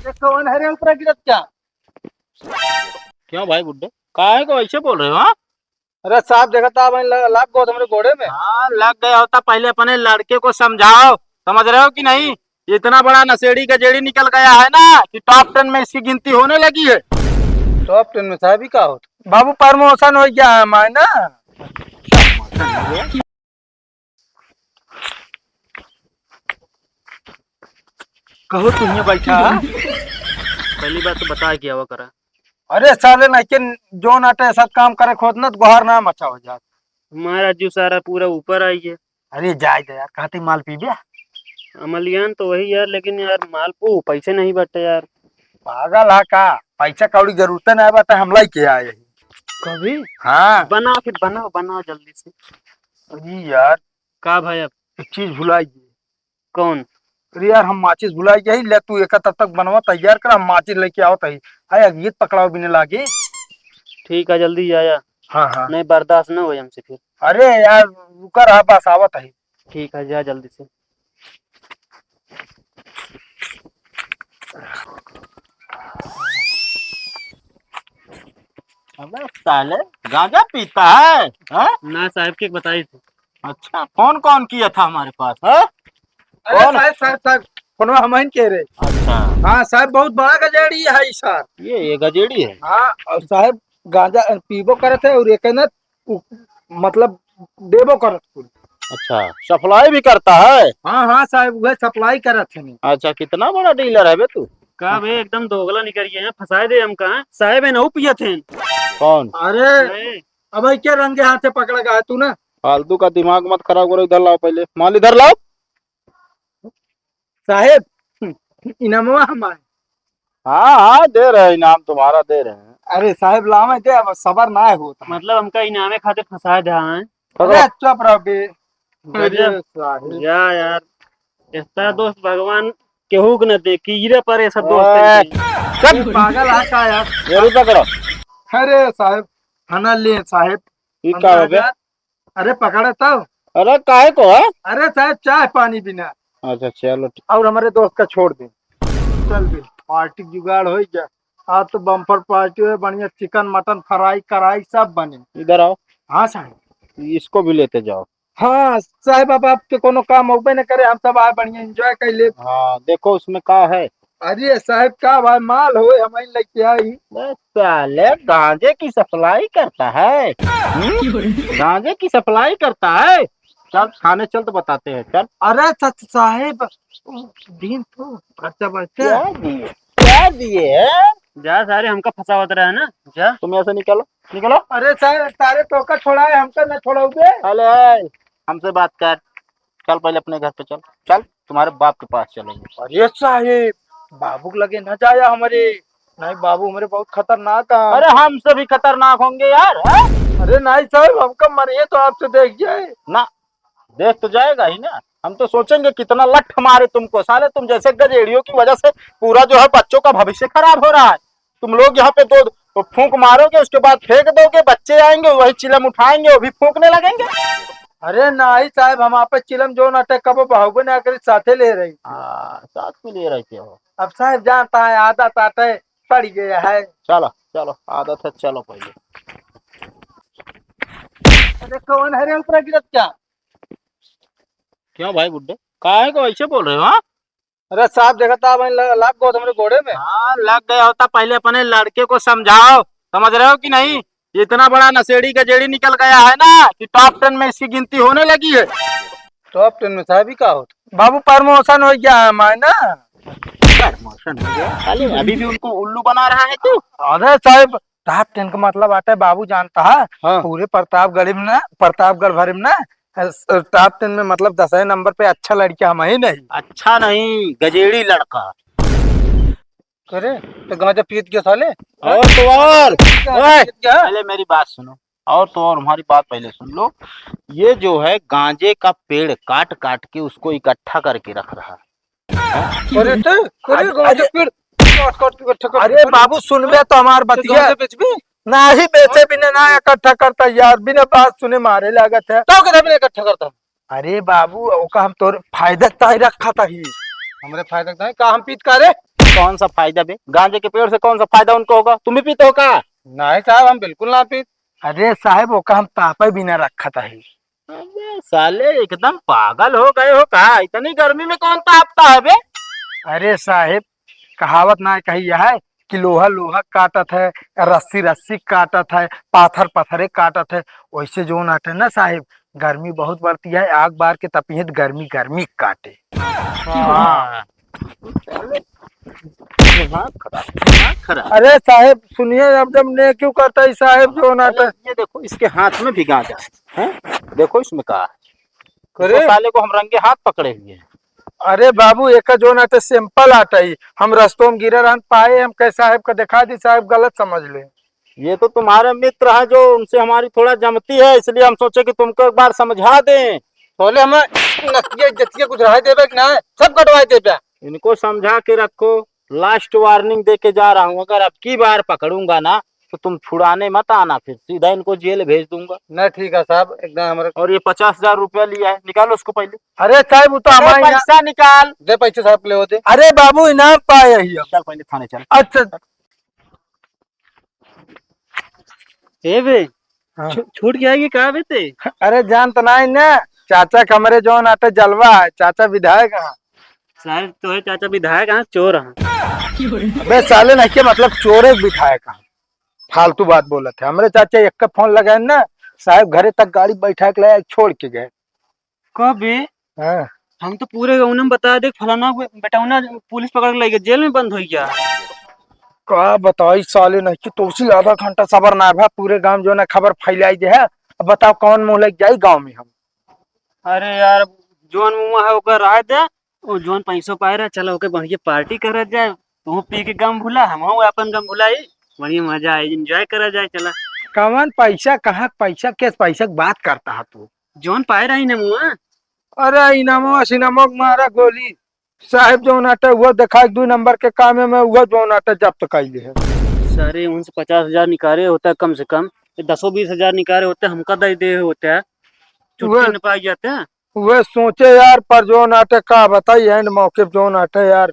कौन है रे ऊपर गिरत क्या? क्यों भाई बुड्ढे काहे को ऐसे बोल रहे हो? हाँ अरे साहब देखा था लाग गो तुम्हारे घोड़े में। हाँ लग गया होता। पहले अपने लड़के को समझाओ, समझ रहे हो कि नहीं? इतना बड़ा नशेड़ी गजेड़ी निकल गया है ना कि टॉप 10 में इसकी गिनती होने लगी है। टॉप 10 में साहब ही का होता बाबू प्रमोशन हो गया है हमारे ना। कहो तुम्हें बैठा। पहली बात तो बता क्या हुआ करा। अरे साले ना के जो नाटे ऐसा काम करे खोद ना तो बाहर ना मचा हो जात। हमारा जो सारा पूरा ऊपर आई है। अरे जाए दे यार कहते माल पी गया। अमलियान तो वही यार, लेकिन यार माल को पैसे नहीं बटे यार। पागल है का? पैसा कौड़ी जरूरत नहीं बता हमला ही के आए। कभी हाँ बनाओ, फिर बनाओ बनाओ जल्दी से। अरे यार का भाई अब एक चीज भुलाई गई। कौन? अरे यार हम माचिस भुलाई गई ले तू एक तब तक बनवा तैयार कर हम माचिस लेके आओ तही। आया गीत पकड़ाओ बिने लागे। ठीक है जल्दी आया। हाँ हाँ नहीं बर्दाश्त ना हो हमसे फिर। अरे यार रुका रहा बस आवत है। ठीक है जा जल्दी से। अबे साले गांजा पीता है? हाँ? ना साहब के बताई थी। अच्छा कौन कौन किया था हमारे पास? हाँ? अरे साहब साहब साहब फोनवा हम ही कह रहे। अच्छा हाँ साहब बहुत बड़ा गजेड़ी है ई सर। ये गजेड़ी है। हाँ और साहब गांजा पीबो करत है और एक न मतलब देबो करत कुल। अच्छा सप्लाई भी करता है? हाँ हाँ साहब वह सप्लाई करत है नहीं। अच्छा कितना बड़ा डीलर है बे तू? का बे एकदम दोगला निकल गए हैं, फंसाए दे हम कहा साहब है ना पिया थे। कौन? अरे अब भाई क्या रंगे हाथ से पकड़ गया तू ना। फालतू का दिमाग मत खराब करो। इधर लाओ, पहले माल इधर लाओ। साहेब इनामवा हमारे। हाँ हाँ दे रहे हैं, इनाम तुम्हारा दे रहे हैं। अरे साहेब लावे दे अब सबर ना होता। मतलब हमका इनामे खाते फंसाए दे हैं। अरे चुप रहो बे। गजब। साहेब या यार ऐसा दोस्त भगवान केहू के न दे, कीरे पर ऐसा दोस्त सब पागल आता यार। ये रुपया करो। अरे साहेब खाना ले साहेब। ये क्या हो गया? अरे पकड़े तब। अरे काहे को है? अरे साहब चाय पानी बिना अच्छा चलो और हमारे दोस्त का छोड़ दे। चल बे पार्टी जुगाड़ हो गया। आज तो बम्पर पार्टी है बढ़िया चिकन मटन फ्राई कराई सब बने। इधर आओ, हाँ साहब। इसको भी लेते जाओ। हाँ साहब अब आपके कोनो काम होबे न करे हम सब आए बढ़िया एंजॉय कर ले। हाँ देखो उसमें का है। अरे साहब का भाई माल हो हमारे लेके आई। साले गांजे की सप्लाई करता है। गांजे की सप्लाई करता है। चल खाने चल तो बताते हैं। चल अरे सच साहेब दिन तो खर्चा बचा। क्या दिए? क्या दिए हैं? जा सारे हमका फंसावत रहा है ना। जा तुम ऐसे निकलो निकलो। अरे साहब तारे टोका छोड़ा है हमका न छोड़ोगे। अरे हमसे बात कर। चल पहले अपने घर पे चल। चल तुम्हारे बाप के पास चलेंगे। अरे साहेब बाबू के लगे न जाया हमारे। नहीं बाबू हमारे बहुत खतरनाक है। अरे हमसे भी खतरनाक होंगे यार। हाँ? अरे नहीं साहब हमका मरिए तो आपसे देख जाए ना देख तो जाएगा ही ना। हम तो सोचेंगे कितना लठ मारे तुमको। साले तुम जैसे गजेड़ियों की वजह से पूरा जो है बच्चों का भविष्य खराब हो रहा है। तुम लोग यहाँ पे दो तो फूंक मारोगे, उसके बाद फेंक दोगे, बच्चे आएंगे वही चिलम उठाएंगे वो भी फूंकने लगेंगे। अरे नहीं साहब हम आप चिलम जो नाटक कब बाहुबे ने आकर साथे ले रही। हाँ साथ में ले रहे हो। अब साहब जानता है आदत आते पड़ गया है। चलो चलो आदत है, चलो पहले। अरे कौन है रे ऊपर गिरत क्या? क्यों भाई बुड्ढे काहे को ऐसे बोल रहे हो? हाँ अरे साहब देखा था लाग गो तुम्हारे घोड़े में। हाँ लग गया होता। पहले अपने लड़के को समझाओ, समझ रहे हो कि नहीं? इतना बड़ा नशेड़ी गजेड़ी निकल गया है ना कि टॉप 10 में इसकी गिनती होने लगी है। टॉप 10 में साहब ही का होता बाबू प्रमोशन हो गया है हमारे ना। प्रमोशन हो गया? साले अभी भी उनको उल्लू बना रहा है तू। अरे साहब टॉप 10 का मतलब आता है बाबू जानता है। हाँ। पूरे प्रतापगढ़ में ना प्रतापगढ़ भर में ना टॉप 10 में मतलब 10 नंबर पे अच्छा लड़का हम ही नहीं। अच्छा नहीं गजेड़ी लड़का। अरे तो गांजा पीत गया साले। और तो और ओए, क्या पहले मेरी बात सुनो। और तो और हमारी बात पहले सुन लो। ये जो है गांजे का पेड़ काट काट के उसको इकट्ठा करके रख रहा है। अरे तो अरे गांजा पेड़ अरे बाबू सुनबे तो हमार बतिया नहीं बेचे बिना ना इकट्ठा करता यार बिना बात सुने मारे लागत है तो कदम इकट्ठा करता। अरे बाबू ओका हम तोर फायदा ताई रखा था ही। हमरे फायदा ताई का हम पीत करे कौन सा फायदा बे? गांजे के पेड़ से कौन सा फायदा उनको होगा? तुम भी पीते हो का? नहीं साहब, हम बिल्कुल ना पी। अरे साहब वो का हम तापे भी ना रखा था ही। अबे साले एकदम पागल हो गए हो का? इतनी गर्मी में कौन तापता है बे? अरे साहब कहावत ना कही है कि लोहा लोहा काटत है, रस्सी रस्सी काटत है, पाथर पत्थरे काटत है। वैसे जो नाटे ना साहब, गर्मी बहुत बढ़ती है, आग बार के तपियत गर्मी गर्मी काटे। हाँ। दिमाग खराब, दिमाग खराब। अरे साहब सुनिए, अब जब ने क्यों करता है साहब जो नाटे। ये देखो इसके हाथ में भी गांजा है, देखो इसमें कहा है। अरे साले को हम रंगे हाथ पकड़े हुए हैं। अरे बाबू एक जो नाटे सिंपल आटा ही हम रस्तों में गिरे रहन पाए, हम कैसे साहब का दिखा दी, साहब गलत समझ ले। ये तो तुम्हारे मित्र है जो उनसे हमारी थोड़ा जमती है, इसलिए हम सोचे कि तुमको एक बार समझा दें। बोले हमें नतिया जतिया कुछ रह देवे कि ना, सब कटवाए दे पे। इनको समझा के रखो, लास्ट वार्निंग दे के जा रहा हूँ, अगर अब की बार पकड़ूंगा ना तो तुम छुड़ाने मत आना, फिर सीधा इनको जेल भेज दूंगा। नहीं ठीक है साहब, एकदम हमारे। और ये 50,000 रुपया लिया है, निकालो उसको पहले। अरे साहब वो तो अरे हमारे पैसा निकाल। दे पैसे साहब के ले होते। अरे बाबू इनाम पाए ही हम। चल पहले थाने चल। अच्छा ए बे, हाँ। छूट जाएगी कहाँ बेटे? अरे जान तो नहीं ना, चाचा कमरे जो नाटे जलवा है, चाचा विधायक है। साहब तो है चाचा विधायक, हाँ चोर हाँ। अबे साले नहीं के मतलब चोर एक विधायक है, फालतू बात बोलत थे। हमरे चाचा एक का फोन लगाए ना साहब, घरे तक गाड़ी बैठा के लाया, छोड़ के गए। कब बे? हाँ। हम तो पूरे गाँव में बता दे, फलाना बेटाउना पुलिस पकड़ के ले गया, जेल में बंद हो गया। का बताई साले नहीं कि तो उसी आधा घंटा सबर ना भा, पूरे गांव जो ना खबर फैलाई दे है। अब बताओ कौन मुंह लग जाई गांव में हम। अरे यार जोन मुआ है ओकर राय दे, वो जोन पैसों पाए रहा, चलो ओके बढ़िया पार्टी करा जाए। तू पी के गम भूला, हम अपन गम भुलाई, बढ़िया मजा आए, एंजॉय करा जाए। चला कौन पैसा कहाँ, पैसा किस पैसा की बात करता है तू? जोन पाए रही ना मुआ। अरे इनामो सिनामो मारा गोली साहब जो नाटे हुआ देखा 2 नंबर के काम में हुआ जो नाटे जब्त कैले है। सारे उनसे 50,000 निकाले होता है कम से कम, 10-20,000 निकाले होते हैं, हमका दे दे होते हैं, छुट्टी न पाई जाते हैं। वह सोचे यार, पर जो नाटे का बताई एंड मौके पे जो नाटे यार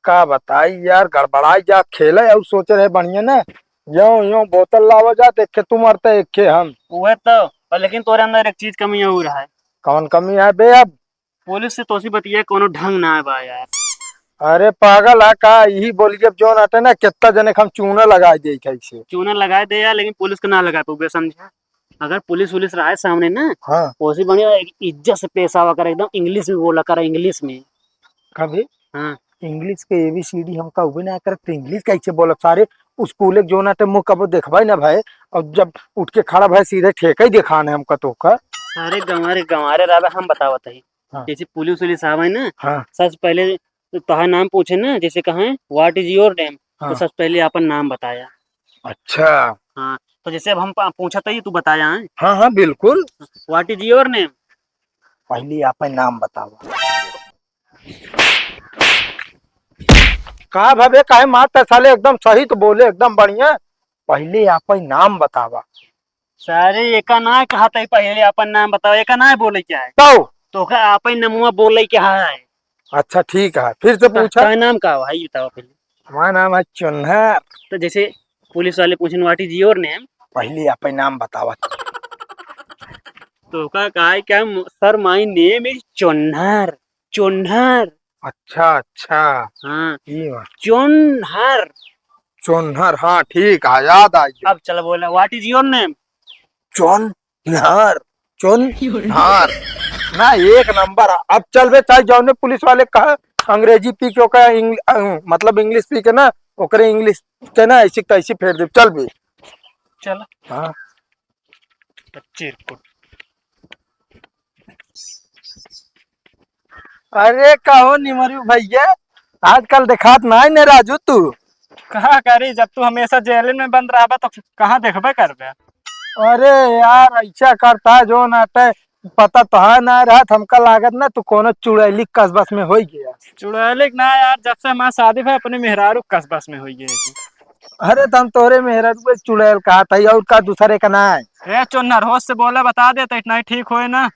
का बताई यार, गड़बड़ाई जा खेले और सोचे रहे बढ़िया ना, यो यो बोतल लावा जा, देख के तुम मरते एक के हम। वह तो और लेकिन तोरे अंदर एक चीज कमी हो रहा है। कौन कमी है बे? अब पुलिस से तोसी बतिया कोनो ढंग ना है बा यार। अरे पागल है का, यही बोलिए जो नाटे ना कितना जने हम चूना लगा दे कैसे। चूना लगाए दे यार, लेकिन पुलिस को ना लगा पाओगे, समझा? अगर पुलिस वुलिस रहा है सामने ना, हाँ वैसे बढ़िया इज्जत से पेश आवा कर, एकदम इंग्लिश में बोला कर, इंग्लिश में। कभी हाँ इंग्लिश के ABCD हमका उबे ना करते, इंग्लिश कैसे बोलब सारे स्कूल जो नाटे मुँह कबो देखबा ना भाई, और जब उठ के खड़ा भाई सीधे ठेका ही दिखाने हमका तो का। सारे गंवारे गंवारे रहा, हम बतावत है। हाँ। जैसे पुलिस वुलिस आवे ना, हाँ सबसे पहले तोहार नाम पूछे ना, जैसे कहें व्हाट इज योर नेम, हाँ। तो सबसे पहले अपन नाम बताया। अच्छा हाँ तो जैसे अब हम पूछा था, तू बताया है हाँ हाँ बिल्कुल। What is your name. पहले आपन नाम बतावा का भावे काहे मात साले, एकदम सही तो बोले, एकदम बढ़िया। पहले आपन नाम बतावा। सारे एका ना कहा था पहले अपन नाम बताओ, एका ना बोले क्या है तो का अपन नमुआ बोले क्या है। अच्छा ठीक है, फिर से पूछा। का नाम का भाई बताओ पहले। हमारा नाम है चुन्नर। तो जैसे पुलिस वाले पूछे व्हाट इज योर नेम, पहले आपन नाम बतावा। तो का कहा है क्या, सर माय नेम इज चुन्नर। चुन्नर। अच्छा अच्छा हाँ ये बात। चुन्नर। चुन्नर, हाँ ठीक है, याद आ गया। अब चलो बोला व्हाट इज योर नेम। चुन्नर चुन्नर ना एक नंबर। अब चल बे, चाहे जौने पुलिस वाले कहा अंग्रेजी पी के ओकर मतलब इंग्लिश पी के ना, ओकरे इंग्लिश के ना ऐसी तैसी फेर दे। चल बे चल। हाँ। अरे कहो निमरू भैया, आजकल देखात ना है ने राजू तू। कहा करी, जब तू हमेशा जेल में बंद रहा तो कहाँ देखबे करबे। अरे यार ऐसा करता है जो नाटे, पता तो है ना रहा, हमका लागत ना तू कोनो चुड़ैली कस्बस में हो गया। चुड़ैलिक ना यार, जब से हमारा शादी है अपने मेहरारू कस्बस में हुई है। अरे तुम तोरे मेहरारू चुड़ैल कहा था, और का दूसरे का ना है। चुन्नर होश से बोला बता दे तो इतना ही ठीक होए ना।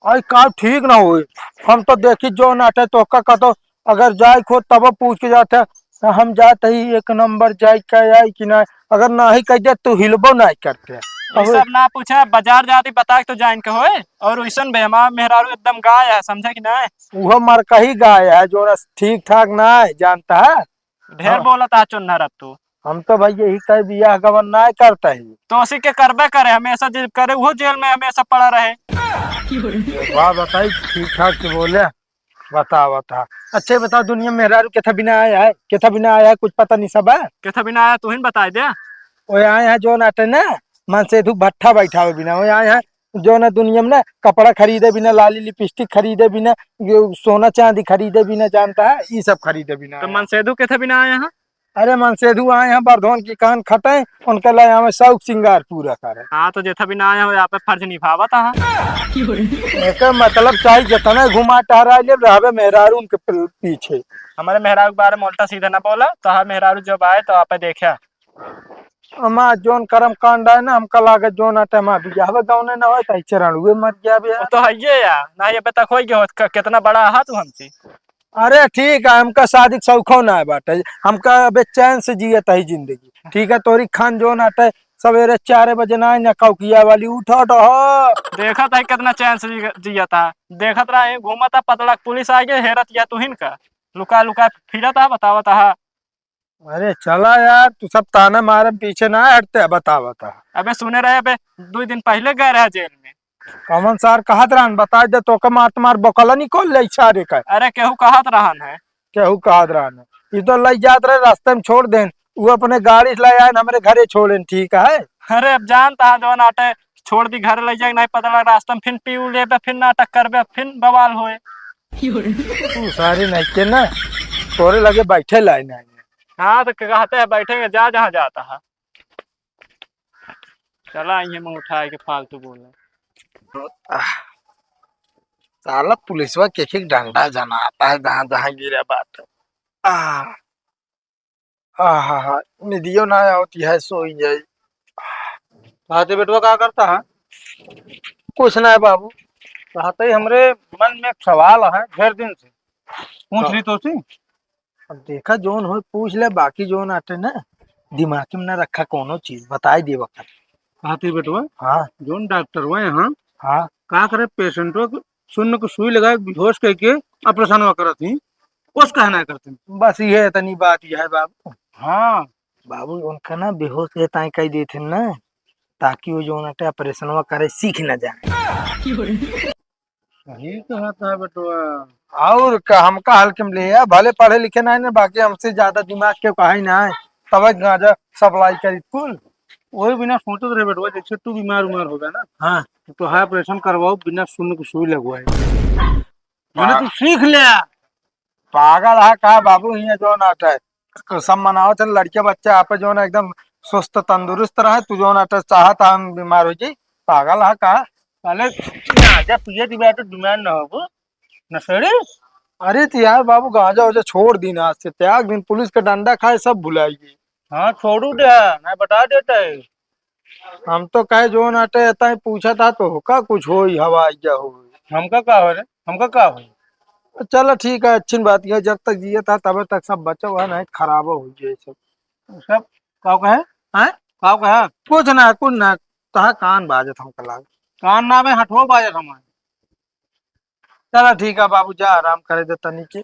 अरे का ठीक ना हुई, हम तो देखी जो नाटे तो का तो अगर जाए खो तब पूछ के जाते हम जाते ही एक नंबर जाए क्या आई कि ना, अगर ना ही कह दे तो हिलबो नहीं करते। ये सब ना पूछा, बाजार जाती बता के तो जान के होए। और वैसन भी हमारा मेहरारू एकदम गाय है, समझे कि ना। वो मर का ही गाय है जो ठीक ठाक ना है, जानता है। ढेर बोला था चुन्ना रख तू। हम तो भाई यही कह बियाह गवन ना करता ही। तो उसी के करबे करे, हमेशा जो करे वो जेल में हमेशा पड़ा रहे। वाह बताई ठीक ठाक से बोले। बता अच्छे बता, दुनिया में मेहरारू के था बिना आया है, के था बिना आया है, कुछ पता नहीं सब है। के था बिना आया तू ही बता दे। वो आए हैं जो नाटे ना मन से धूप भट्ठा बैठा हुए बिना, वो आए हैं जो ना दुनिया में ना कपड़ा खरीदे बिना, लाली लिपस्टिक खरीदे बिना, सोना चांदी खरीदे बिना, जानता है ये सब खरीदे बिना। तो मनसेधु के थे बिना आया। अरे मनसेधु आए हैं बरधोन की कान खटे, उनके लिए हमें शौक श्रृंगार पूरा करे। हाँ तो जेठा बिना आया हो यहाँ पे फर्ज निभावा था। एक मतलब चाहिए जितना घुमा टहरा ले रहे मेहरारू उनके पीछे। हमारे मेहरारू के बारे में उल्टा सीधा ना बोला तो हाँ, मेहरारू जब आए तो आप देखा अमा जोन कर्म कांड है ना, हमका लागत जोन आटे में बियाह गौने ना हो चरण हुए मर गया भी। तो है ये यार ना, ये बता खोई गया कितना बड़ा हा तू हमसे। अरे ठीक है, हमका शादी शौखो ना है बाटे, हमका बेचैन से जियत है जिंदगी। ठीक है, तोरी खान जो नाटे सवेरे 4 बजे ना ना कौकिया वाली उठो तो देखा था कितना चैन से जिया था। देखत रहा घूमा था पतला, पुलिस आ गया हेरत या तू का लुका लुका फिरा था, बतावा था। अरे चला यार, तू सब ताना मारे पीछे ना हटते, बता। अबे सुने रहे, अबे 2 दिन पहले गए रहे जेल में। कमन सर कहत रहन बता दे तो के मार तुम्हार बकला निकल ले इशारे का। अरे केहू कहत रहन है, केहू कहत रहन ये तो लई जात रहे रास्ते में छोड़ देन, वो अपने गाड़ी से ले आए हमारे घरे छोड़ेन। ठीक है। अरे अब जानता है जो नाटे छोड़ दी घर ले जाए, नहीं पता लगा रास्ते में फिर पी ले फिर नाटक करबे फिर बवाल होए। तू सारी नहीं के ना तोरे लगे बैठे लाइन आए। हाँ तो कहते हैं बैठेंगे, जा जहाँ जाता है। चला ये मुँह उठाए के फालतू बोले। साला पुलिसवा के डंडा जना आता है जहाँ जहाँ गिरा बात। हाँ निधियो ना होती है सोई जाई। कहते बेटवा क्या करता है? कुछ ना है बाबू। कहते ही हमरे मन में एक सवाल है, ढेर दिन से पूछ ली तो सी। अब देखा जोन हो पूछ ले, बाकी जोन आटे ना दिमाग में ना रखा कोनो चीज बताई दे वक्त। कहती बेटवा हाँ जोन डॉक्टर हुआ यहाँ हाँ का करे, पेशेंटों को सुन्न को सुई लगा बेहोश करके ऑपरेशन हुआ करत थी, उस कहना करते। बस ये इतनी बात यह है बाबू। हाँ बाबू उनका ना बेहोश रहता है कह देते ना, ताकि वो जो नाटे ऑपरेशन करे सीख न जाए। सही कहता है बेटवा। और का हमका हल्के में ले भले पढ़े लिखे ना है ना, बाकी हमसे ज्यादा दिमाग के कहा ना है, तब गांजा सप्लाई करी स्कूल। वही बिना सोचते रहे बेटवा, जैसे तू बीमार उमार होगा ना हाँ तो है ऑपरेशन करवाओ बिना सुन्न को सुई लगवाए, मैंने तू सीख लिया। पागल है कहा बाबू, ये जो नाटा है सब मनाओ थे लड़के बच्चे आप जो ना एकदम सुस्त तंदुरुस्त रहे, तू जो नाटा चाहता हम बीमार हो जाए। पागल है कहा। पहले गांजा पिए थी बैठे बीमार न हो नशेड़ी। अरे तो यार बाबू गांजा वजा छोड़ दी ना, आज से त्याग दिन पुलिस का डंडा खाए सब भुलाइए। हाँ छोड़ू दे, मैं बता देता है। हम तो कहे जो नाटे ऐसा ही पूछा था तो होका कुछ हो ही हवा या हो। हमका का हो रे, हमका का हो। चलो ठीक है, अच्छी बात है जब तक जिया था तब तक सब बचा हुआ नहीं खराब हो जाए सब का कहे हैं। का कहे कुछ ना तहा कान बाजत हमका लाग। कान ना में हटो बाजत हमारे। चलो ठीक है बाबू, जा आराम करे दे तनी के।